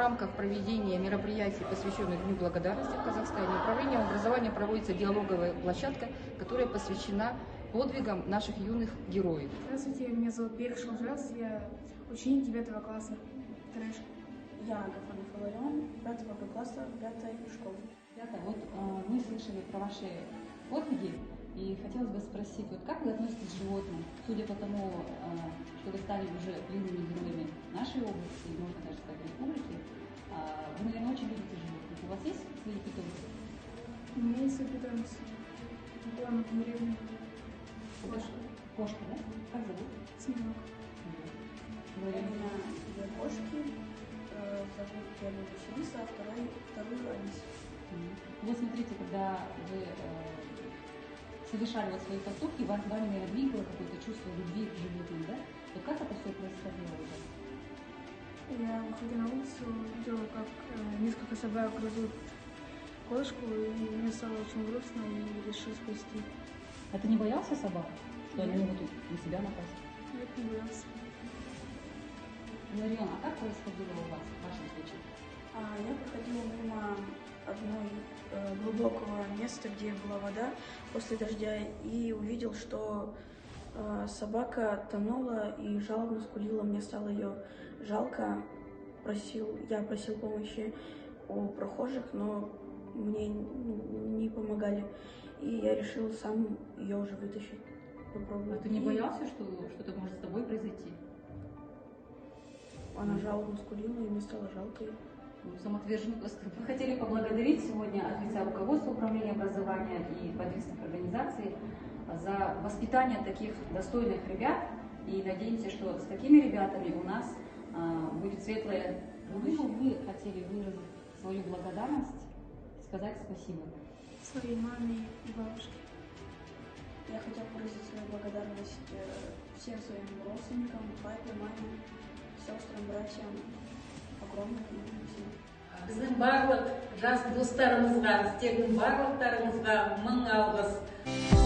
рамках проведения мероприятий, посвященных Дню благодарности в Казахстане, Управлением образования проводится диалоговая площадка, которая посвящена подвигам наших юных героев. Здравствуйте, меня зовут Берх Шалжас, я ученик 9 класса, вторая школа. Я Гафанов Иларион, 5 класса, 5 школы. Ребята, вот мы слышали про ваши подвиги, и хотелось бы спросить, вот как вы относитесь к животным? Судя по тому, что вы стали уже юными героями нашей области, можно даже сказать республики, вы, наверное, очень любите животных. У вас есть свои питомцы? У меня есть свой питомец. Дома в деревне. Кошка. Кошка, да? Как зовут? Смелок. У меня 2 кошки, зовут первую Василиса, а вторую Алиса. Вот смотрите, когда вы совершали вот свои поступки, вами, наверное, двигало какое-то чувство любви к животным, да? Вот как это все происходило у вас? Я выходила на улицу, видела, как несколько собак грызут кошку, и мне стало очень грустно, и решил спасти. А ты не боялся собак, что они могут на себя напасть? Нет, не боялся. Иларион, а как происходило у вас в вашем случае? Я проходила мимо одной глубокого места, где была вода после дождя, и увидел, что собака тонула и жалобно скулила. Мне стало ее жалко. Я просил помощи у прохожих, но мне не помогали. И я решил сам ее уже вытащить. Попробовать. А ты не боялся, что что-то может с тобой произойти? Она жалобно скулила, и мне стало жалко ее. Самоотверженный поступок. Мы хотели поблагодарить сегодня от лица руководства Управления образования и подвижных организаций за воспитание таких достойных ребят. И надеемся, что с такими ребятами у нас будет светлое будущее. Вы хотели выразить свою благодарность, сказать спасибо Своей маме и бабушке. Я хотела выразить свою благодарность всем своим родственникам, папе, маме, сестрам, братьям. Огромное всем. Біздің барлық жас достарымызға, істердің барлықтарыңызға мың алғыс.